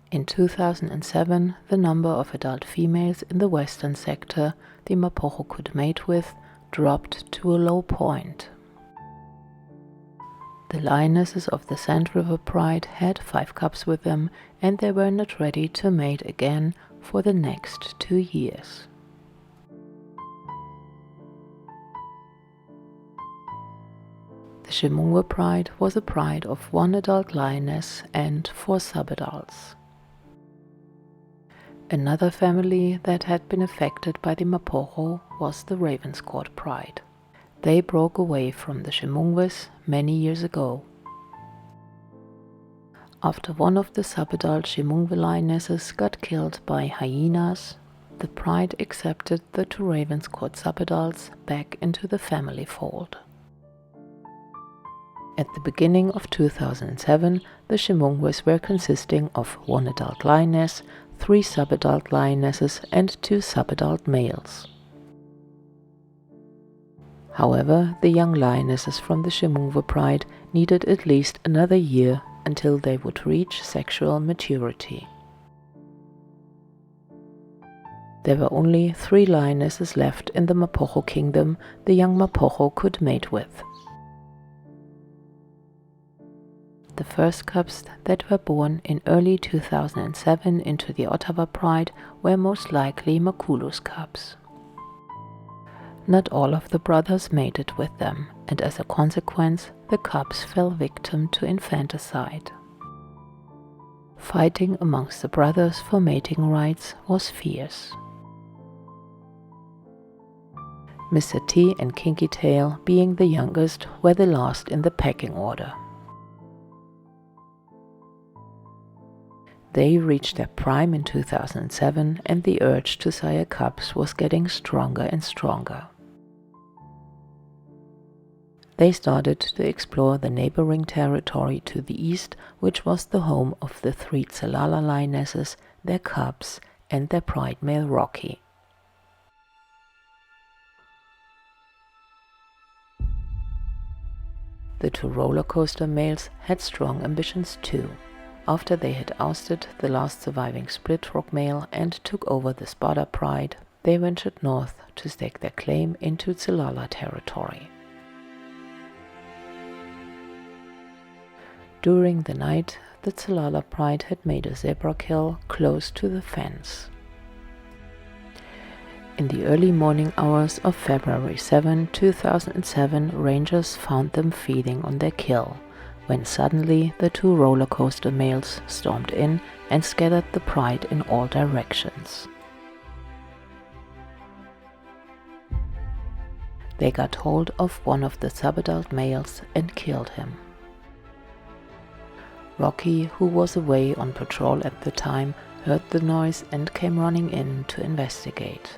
In 2007, the number of adult females in the western sector the Mapogo could mate with dropped to a low point. The lionesses of the Sand River Pride had 5 cubs with them, and they were not ready to mate again for the next 2 years. The Ximunghwe Pride was a pride of 1 adult lioness and 4 subadults. Another family that had been affected by the Mapogo was the Ravenscourt Pride. They broke away from the Ximunghwes many years ago. After one of the subadult Ximunghwe lionesses got killed by hyenas, the pride accepted the 2 Ravenscourt subadults back into the family fold. At the beginning of 2007, the Ximunghwes were consisting of 1 adult lioness, 3 subadult lionesses and 2 subadult males. However, the young lionesses from the Ximunghwe Pride needed at least another year until they would reach sexual maturity. There were only 3 lionesses left in the Mapogo kingdom the young Mapogo could mate with. The first cubs that were born in early 2007 into the Othawa Pride were most likely Makulu's cubs. Not all of the brothers mated with them, and as a consequence, the cubs fell victim to infanticide. Fighting amongst the brothers for mating rights was fierce. Mr. T and Kinky Tail, being the youngest, were the last in the pecking order. They reached their prime in 2007, and the urge to sire cubs was getting stronger and stronger. They started to explore the neighboring territory to the east, which was the home of the 3 Tsalala lionesses, their cubs, and their pride male Rocky. The 2 Rollercoaster males had strong ambitions too. After they had ousted the last surviving split rock male and took over the Sparta Pride, they ventured north to stake their claim into Tsalala territory. During the night, the Tsalala Pride had made a zebra kill close to the fence. In the early morning hours of February 7, 2007, rangers found them feeding on their kill, when suddenly the 2 Rollercoaster males stormed in and scattered the pride in all directions. They got hold of one of the subadult males and killed him. Rocky, who was away on patrol at the time, heard the noise and came running in to investigate.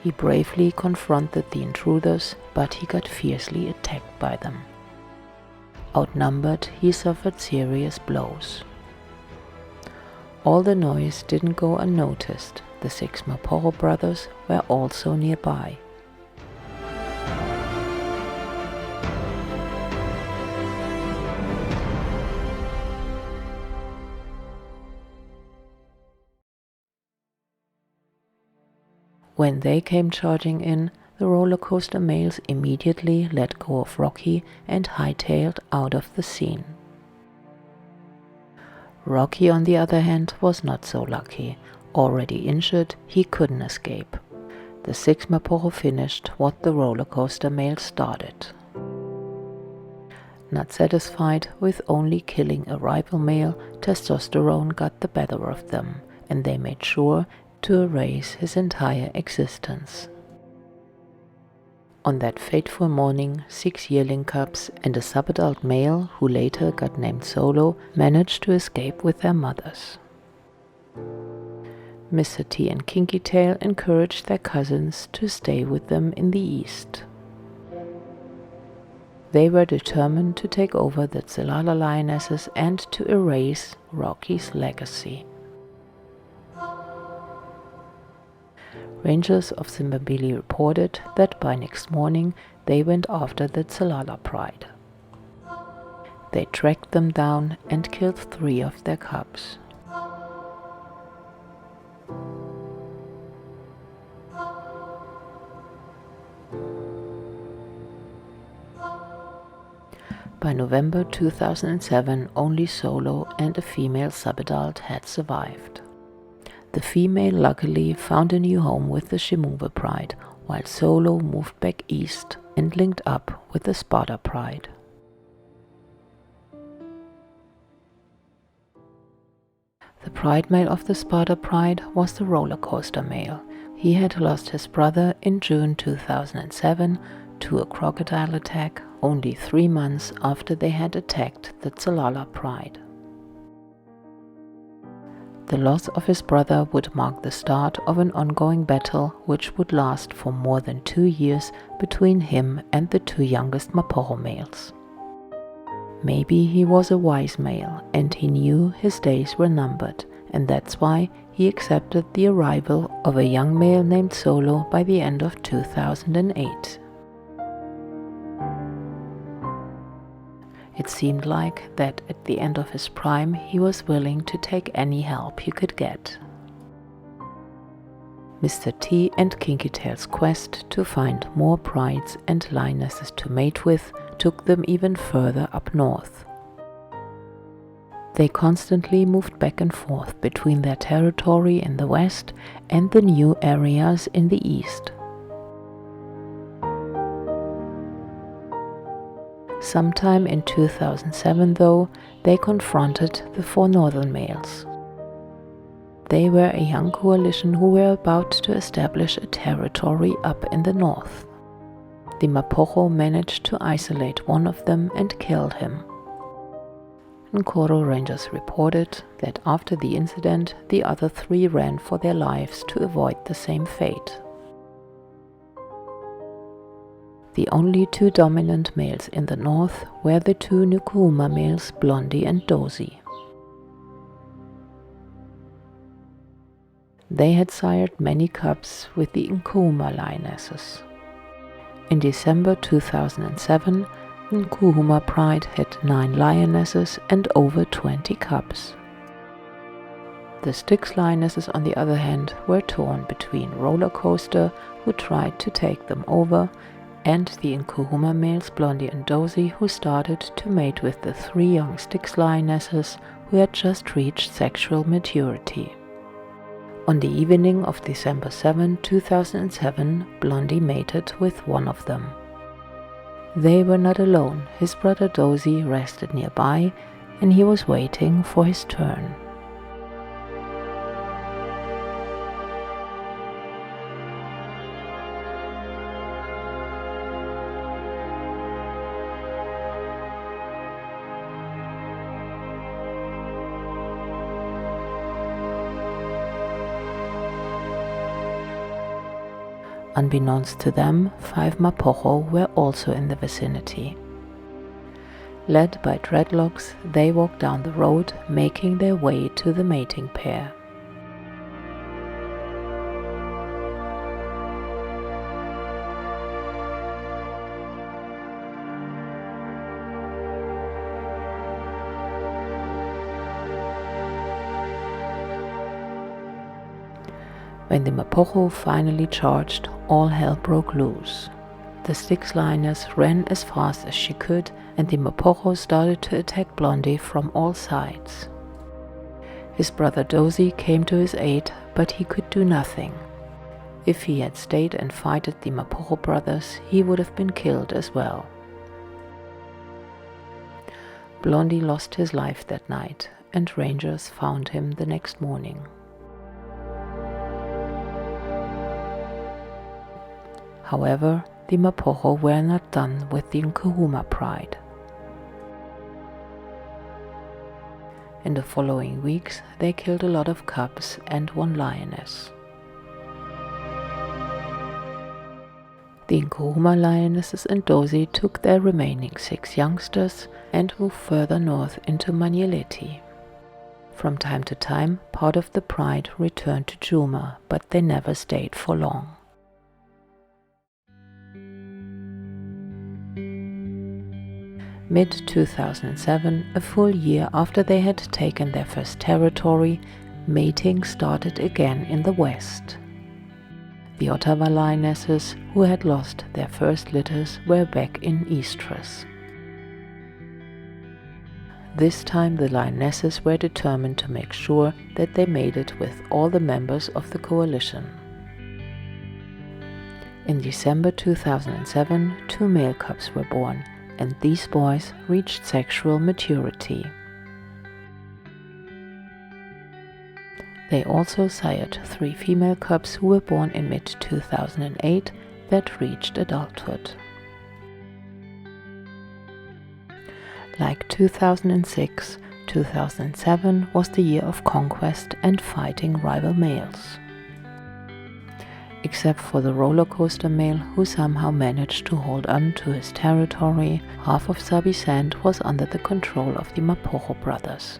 He bravely confronted the intruders, but he got fiercely attacked by them. Outnumbered, he suffered serious blows. All the noise didn't go unnoticed. The 6 Mapogo brothers were also nearby. When they came charging in, the Rollercoaster males immediately let go of Rocky and hightailed out of the scene. Rocky, on the other hand, was not so lucky. Already injured, he couldn't escape. The 6 Mapogo finished what the Rollercoaster male started. Not satisfied with only killing a rival male, testosterone got the better of them, and they made sure to erase his entire existence. On that fateful morning, 6 yearling cubs and a subadult male, who later got named Solo, managed to escape with their mothers. Mr. T and Kinky Tail encouraged their cousins to stay with them in the east. They were determined to take over the Tsalala lionesses and to erase Rocky's legacy. Rangers of Zimbabwe reported that by next morning they went after the Tsalala Pride. They tracked them down and killed 3 of their cubs. By November 2007, only Solo and a female subadult had survived. The female luckily found a new home with the Ximunghwe Pride, while Solo moved back east and linked up with the Sparta Pride. The pride male of the Sparta Pride was the Rollercoaster male. He had lost his brother in June 2007 to a crocodile attack, only 3 months after they had attacked the Tsalala Pride. The loss of his brother would mark the start of an ongoing battle which would last for more than 2 years between him and the 2 youngest Mapogo males. Maybe he was a wise male and he knew his days were numbered, and that's why he accepted the arrival of a young male named Solo by the end of 2008. It seemed like that at the end of his prime he was willing to take any help he could get. Mr. T and Kinky Tail's quest to find more prides and lionesses to mate with took them even further up north. They constantly moved back and forth between their territory in the west and the new areas in the east. Sometime in 2007, though, they confronted the 4 northern males. They were a young coalition who were about to establish a territory up in the north. The Mapogo managed to isolate one of them and killed him. Nkoro Rangers reported that after the incident, the other 3 ran for their lives to avoid the same fate. The only 2 dominant males in the north were the 2 Nkuhuma males, Blondie and Dozie. They had sired many cubs with the Nkuhuma lionesses. In December 2007, Nkuhuma Pride had 9 lionesses and over 20 cubs. The Styx lionesses, on the other hand, were torn between Rollercoaster, who tried to take them over, and the Nkuhuma males Blondie and Dozie, who started to mate with the 3 young Styx lionesses who had just reached sexual maturity. On the evening of December 7, 2007, Blondie mated with one of them. They were not alone. His brother Dozie rested nearby, and he was waiting for his turn. Unbeknownst to them, 5 Mapogo were also in the vicinity. Led by dreadlocks, they walked down the road, making their way to the mating pair. When the Mapogo finally charged, all hell broke loose. The Styx lioness ran as fast as she could, and the Mapogo started to attack Blondie from all sides. His brother Dozie came to his aid, but he could do nothing. If he had stayed and fighted the Mapogo brothers, he would have been killed as well. Blondie lost his life that night, and rangers found him the next morning. However, the Mapogo were not done with the Nkuhuma Pride. In the following weeks, they killed a lot of cubs and 1 lioness. The Nkuhuma lionesses and Dozie took their remaining 6 youngsters and moved further north into Manyeleti. From time to time, part of the pride returned to Ximunghwe, but they never stayed for long. Mid-2007, a full year after they had taken their first territory, mating started again in the west. The Othawa lionesses, who had lost their first litters, were back in estrus. This time the lionesses were determined to make sure that they made it with all the members of the coalition. In December 2007, 2 male cubs were born, and these boys reached sexual maturity. They also sired 3 female cubs who were born in mid-2008 that reached adulthood. Like 2006, 2007 was the year of conquest and fighting rival males. Except for the Rollercoaster male, who somehow managed to hold on to his territory, half of Sabi Sand was under the control of the Mapogo brothers.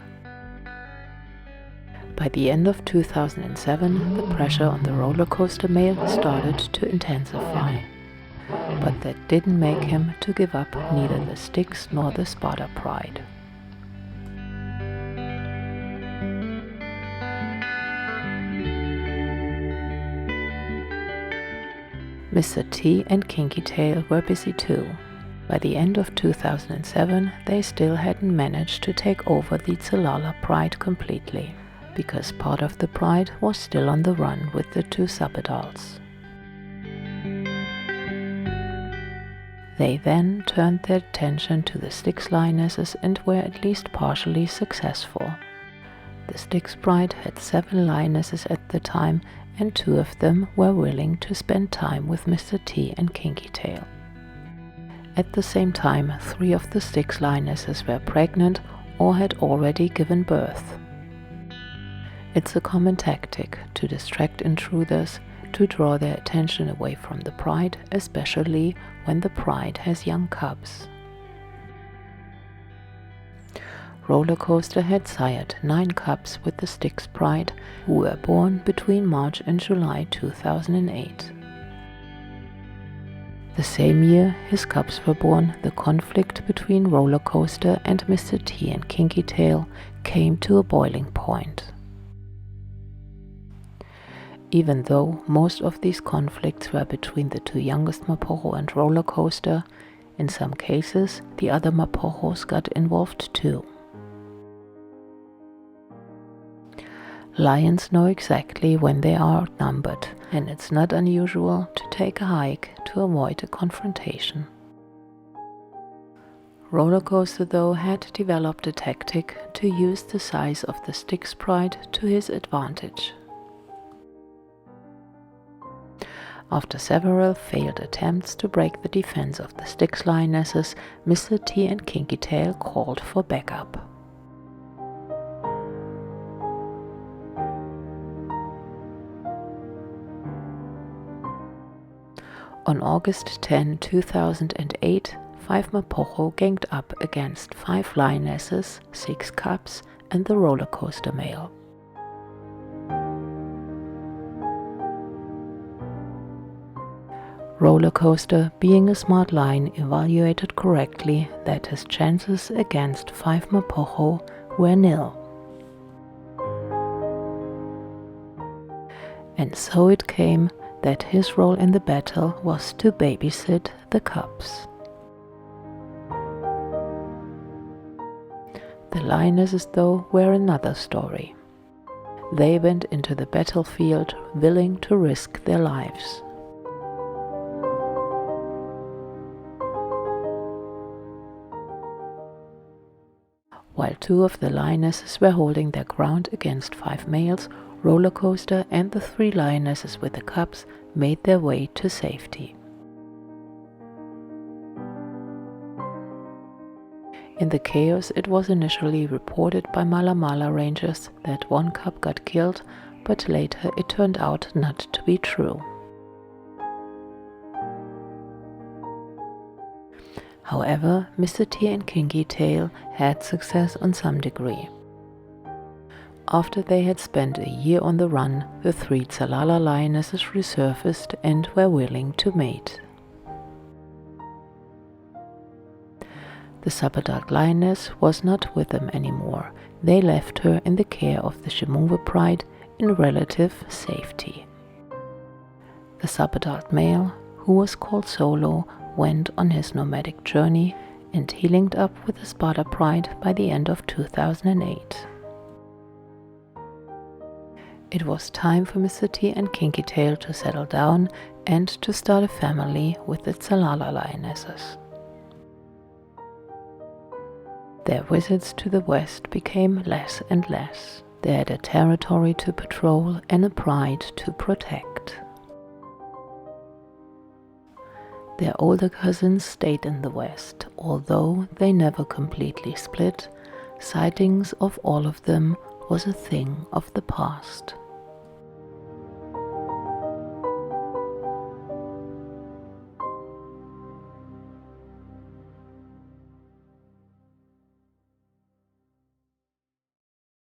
By the end of 2007, the pressure on the Rollercoaster male started to intensify. But that didn't make him to give up neither the Styx nor the Sparta Pride. Mr. T and Kinky Tail were busy too. By the end of 2007, they still hadn't managed to take over the Tsalala Pride completely, because part of the pride was still on the run with the 2 subadults. They then turned their attention to the Styx lionesses and were at least partially successful. The Styx Pride had 7 lionesses at the time, and 2 of them were willing to spend time with Mr. T and Kinky Tail. At the same time, 3 of the Styx lionesses were pregnant or had already given birth. It's a common tactic to distract intruders, to draw their attention away from the pride, especially when the pride has young cubs. Rollercoaster had sired 9 cubs with the Styx Pride, who were born between March and July 2008. The same year his cubs were born, the conflict between Rollercoaster and Mr. T and Kinky Tail came to a boiling point. Even though most of these conflicts were between the 2 youngest Mapogo and Rollercoaster, in some cases the other Mapogos got involved too. Lions know exactly when they are outnumbered, and it's not unusual to take a hike to avoid a confrontation. Rollercoaster, though, had developed a tactic to use the size of the Styx Pride to his advantage. After several failed attempts to break the defense of the Styx lionesses, Mr. T and Kinky Tail called for backup. On August 10, 2008, 5 Mapogo ganged up against 5 lionesses, 6 cubs, and the Rollercoaster male. Rollercoaster, being a smart lion, evaluated correctly that his chances against 5 Mapogo were nil. And so it came that his role in the battle was to babysit the cubs. The lionesses, though, were another story. They went into the battlefield willing to risk their lives. While 2 of the lionesses were holding their ground against 5 males, Rollercoaster and the 3 lionesses with the cubs made their way to safety. In the chaos, it was initially reported by Mala rangers that 1 cub got killed, but later it turned out not to be true. However, Mr. T and Kinky Tail had success on some degree. After they had spent a year on the run, the 3 Tsalala lionesses resurfaced and were willing to mate. The subadult lioness was not with them anymore. They left her in the care of the Ximunghwe pride in relative safety. The subadult male, who was called Solo, went on his nomadic journey, and he linked up with the Sparta pride by the end of 2008. It was time for Mr. T and Kinky Tail to settle down and to start a family with the Tsalala lionesses. Their visits to the west became less and less. They had a territory to patrol and a pride to protect. Their older cousins stayed in the west, although they never completely split. Sightings of all of them was a thing of the past.